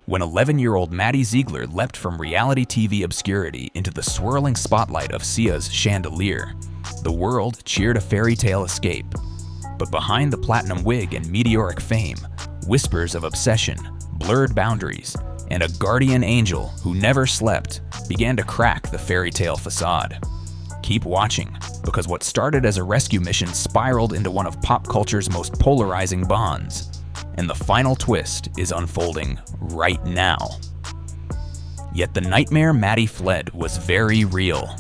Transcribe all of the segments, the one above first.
when 11-year-old Maddie Ziegler leapt from reality TV obscurity into the swirling spotlight of Sia's Chandelier, the world cheered a fairy tale escape. But behind the platinum wig and meteoric fame, whispers of obsession, blurred boundaries, and a guardian angel who never slept began to crack the fairy tale facade. Keep watching, because what started as a rescue mission spiraled into one of pop culture's most polarizing bonds. And the final twist is unfolding right now. Yet the nightmare Maddie fled was very real.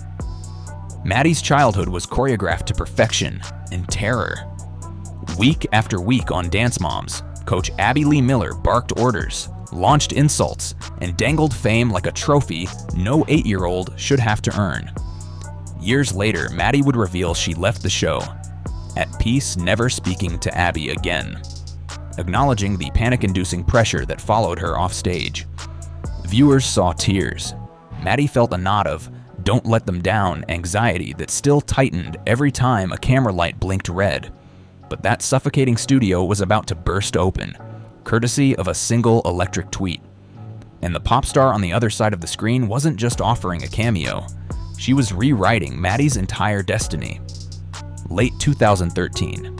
Maddie's childhood was choreographed to perfection and terror. Week after week on Dance Moms, Coach Abby Lee Miller barked orders, launched insults, and dangled fame like a trophy no 8-year-old should have to earn. Years later, Maddie would reveal she left the show, at peace never speaking to Abby again, acknowledging the panic-inducing pressure that followed her off stage. Viewers saw tears. Maddie felt a knot of "don't let them down" anxiety that still tightened every time a camera light blinked red. But that suffocating studio was about to burst open, courtesy of a single electric tweet. And the pop star on the other side of the screen wasn't just offering a cameo. She was rewriting Maddie's entire destiny. Late 2013.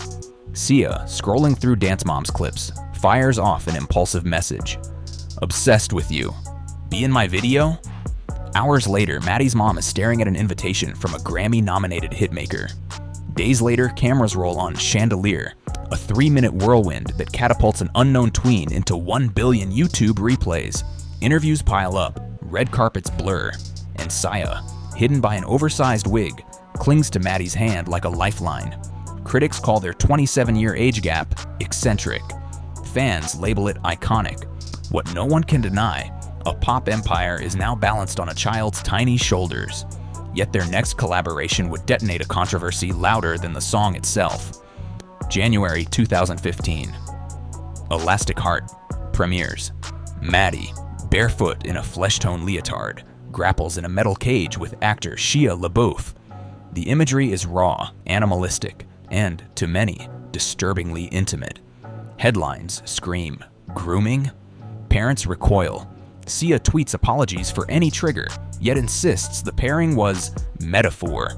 Sia, scrolling through Dance Moms clips, fires off an impulsive message. "Obsessed with you. Be in my video?" Hours later, Maddie's mom is staring at an invitation from a Grammy-nominated hitmaker. Days later, cameras roll on Chandelier, a 3-minute whirlwind that catapults an unknown tween into 1 billion YouTube replays. Interviews pile up, red carpets blur, and Sia, hidden by an oversized wig, clings to Maddie's hand like a lifeline. Critics call their 27-year age gap eccentric. Fans label it iconic. What no one can deny, a pop empire is now balanced on a child's tiny shoulders. Yet their next collaboration would detonate a controversy louder than the song itself. January 2015. Elastic Heart premieres. Maddie, barefoot in a flesh-tone leotard, grapples in a metal cage with actor Shia LaBeouf. The imagery is raw, animalistic, and, to many, disturbingly intimate. Headlines scream, "Grooming?" Parents recoil. Sia tweets apologies for any trigger, yet insists the pairing was metaphor.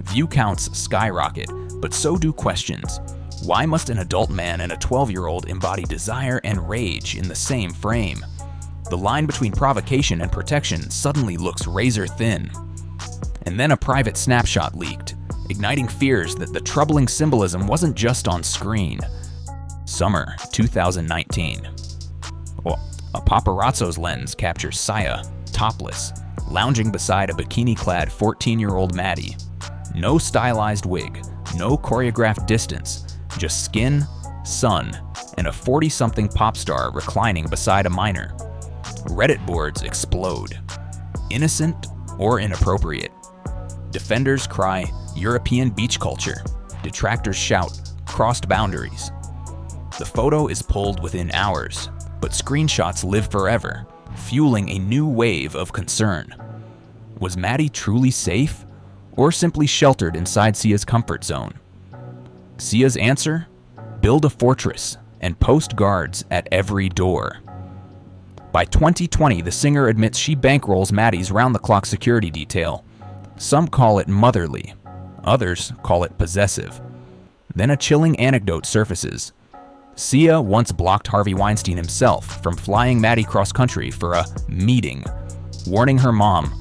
View counts skyrocket, but so do questions. Why must an adult man and a 12-year-old embody desire and rage in the same frame? The line between provocation and protection suddenly looks razor thin. And then a private snapshot leaked, igniting fears that the troubling symbolism wasn't just on screen. Summer 2019. A paparazzo's lens captures Sia, topless, lounging beside a bikini-clad 14-year-old Maddie. No stylized wig, no choreographed distance, just skin, sun, and a 40-something pop star reclining beside a minor. Reddit boards explode. Innocent or inappropriate? Defenders cry, "European beach culture." Detractors shout, "Crossed boundaries." The photo is pulled within hours, but screenshots live forever, fueling a new wave of concern. Was Maddie truly safe, or simply sheltered inside Sia's comfort zone? Sia's answer? Build a fortress and post guards at every door. By 2020, the singer admits she bankrolls Maddie's round-the-clock security detail. Some call it motherly, others call it possessive. Then a chilling anecdote surfaces. Sia once blocked Harvey Weinstein himself from flying Maddie cross-country for a meeting, warning her mom,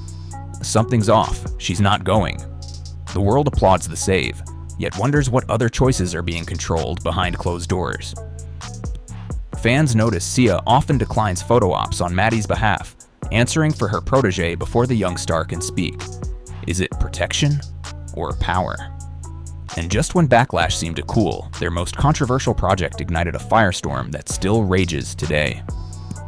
"Something's off, she's not going." The world applauds the save, yet wonders what other choices are being controlled behind closed doors. Fans notice Sia often declines photo ops on Maddie's behalf, answering for her protege before the young star can speak. Is it protection or power? And just when Backlash seemed to cool, their most controversial project ignited a firestorm that still rages today.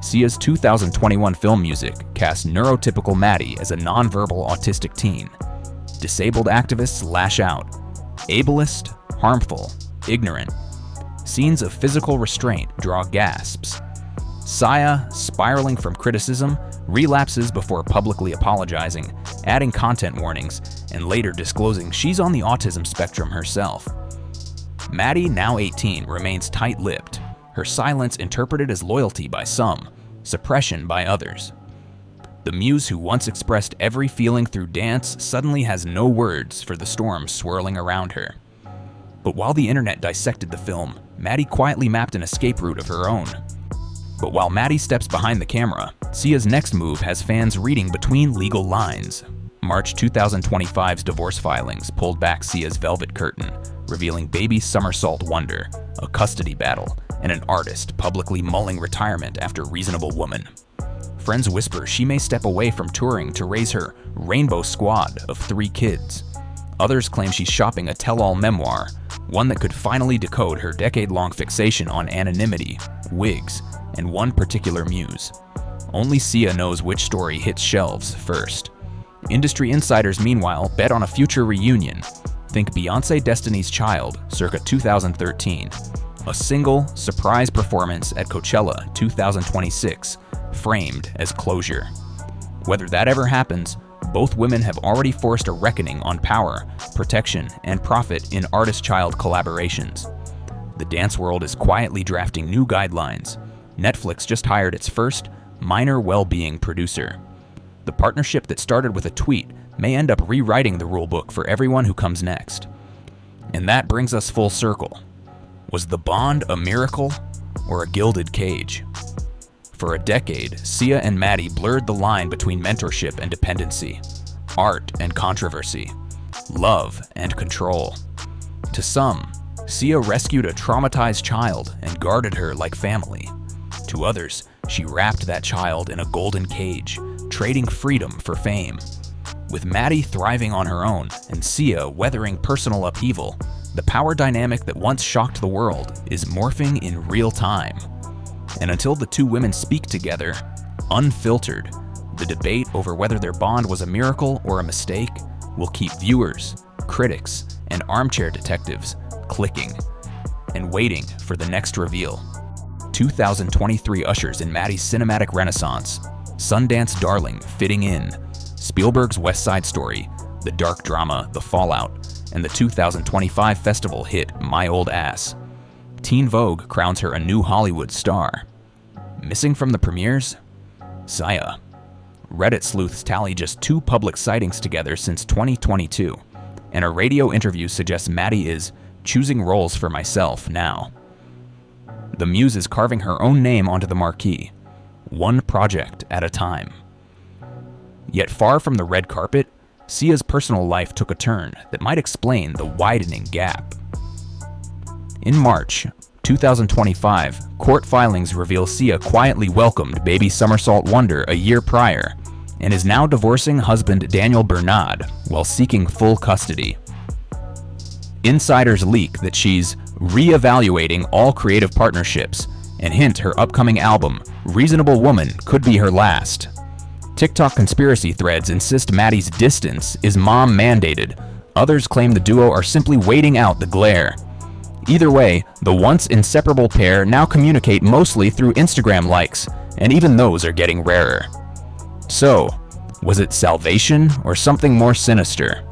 Sia's 2021 film music cast neurotypical Maddie as a nonverbal autistic teen. Disabled activists lash out. Ableist, harmful, ignorant. Scenes of physical restraint draw gasps. Sia, spiraling from criticism, relapses before publicly apologizing, adding content warnings, and later disclosing she's on the autism spectrum herself. Maddie, now 18, remains tight-lipped, her silence interpreted as loyalty by some, suppression by others. The muse who once expressed every feeling through dance suddenly has no words for the storm swirling around her. But while the internet dissected the film, Maddie quietly mapped an escape route of her own. But while Maddie steps behind the camera, Sia's next move has fans reading between legal lines. March 2025's divorce filings pulled back Sia's velvet curtain, revealing baby somersault wonder, a custody battle, and an artist publicly mulling retirement after Reasonable Woman. Friends whisper she may step away from touring to raise her rainbow squad of 3 kids. Others claim she's shopping a tell-all memoir, one that could finally decode her decade-long fixation on anonymity, wigs, and one particular muse. Only Sia knows which story hits shelves first. Industry insiders, meanwhile, bet on a future reunion. Think Beyoncé Destiny's Child, circa 2013. A single, surprise performance at Coachella 2026, framed as closure. Whether that ever happens, both women have already forced a reckoning on power, protection, and profit in artist-child collaborations. The dance world is quietly drafting new guidelines. Netflix just hired its first minor well-being producer. The partnership that started with a tweet may end up rewriting the rulebook for everyone who comes next. And that brings us full circle. Was the bond a miracle or a gilded cage? For a decade, Sia and Maddie blurred the line between mentorship and dependency, art and controversy, love and control. To some, Sia rescued a traumatized child and guarded her like family. To others, she wrapped that child in a golden cage, trading freedom for fame. With Maddie thriving on her own and Sia weathering personal upheaval, the power dynamic that once shocked the world is morphing in real time. And until the two women speak together, unfiltered, the debate over whether their bond was a miracle or a mistake will keep viewers, critics, and armchair detectives clicking and waiting for the next reveal. 2023 ushers in Maddie's cinematic renaissance, Sundance darling fitting in, Spielberg's West Side Story, the dark drama The Fallout, and the 2025 festival hit My Old Ass. Teen Vogue crowns her a new Hollywood star. Missing from the premieres? Sia. Reddit sleuths tally just 2 public sightings together since 2022, and a radio interview suggests Maddie is choosing roles for myself now. The muse is carving her own name onto the marquee, one project at a time. Yet far from the red carpet, Sia's personal life took a turn that might explain the widening gap. In March 2025, court filings reveal Sia quietly welcomed baby somersault wonder a year prior and is now divorcing husband Daniel Bernard while seeking full custody. Insiders leak that she's re-evaluating all creative partnerships and hint her upcoming album, Reasonable Woman, could be her last. TikTok conspiracy threads insist Maddie's distance is mom-mandated. Others claim the duo are simply waiting out the glare. Either way, the once inseparable pair now communicate mostly through Instagram likes, and even those are getting rarer. So, was it salvation or something more sinister?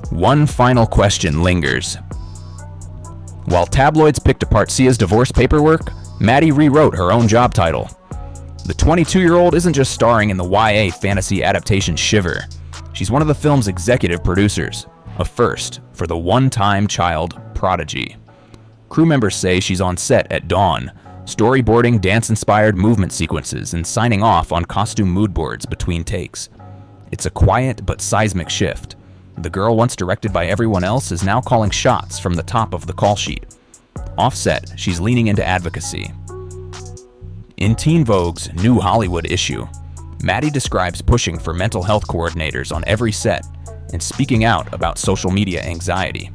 One final question lingers. While tabloids picked apart Sia's divorce paperwork, Maddie rewrote her own job title. The 22-year-old isn't just starring in the YA fantasy adaptation Shiver. She's one of the film's executive producers, a first for the one-time child prodigy. Crew members say she's on set at dawn, storyboarding dance-inspired movement sequences and signing off on costume mood boards between takes. It's a quiet but seismic shift. The girl once directed by everyone else is now calling shots from the top of the call sheet. Offset, she's leaning into advocacy. In Teen Vogue's New Hollywood issue, Maddie describes pushing for mental health coordinators on every set and speaking out about social media anxiety.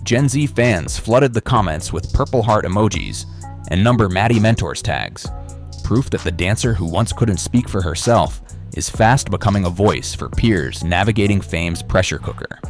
Gen Z fans flooded the comments with purple heart emojis and number Maddie Mentors tags, proof that the dancer who once couldn't speak for herself is fast becoming a voice for peers navigating fame's pressure cooker.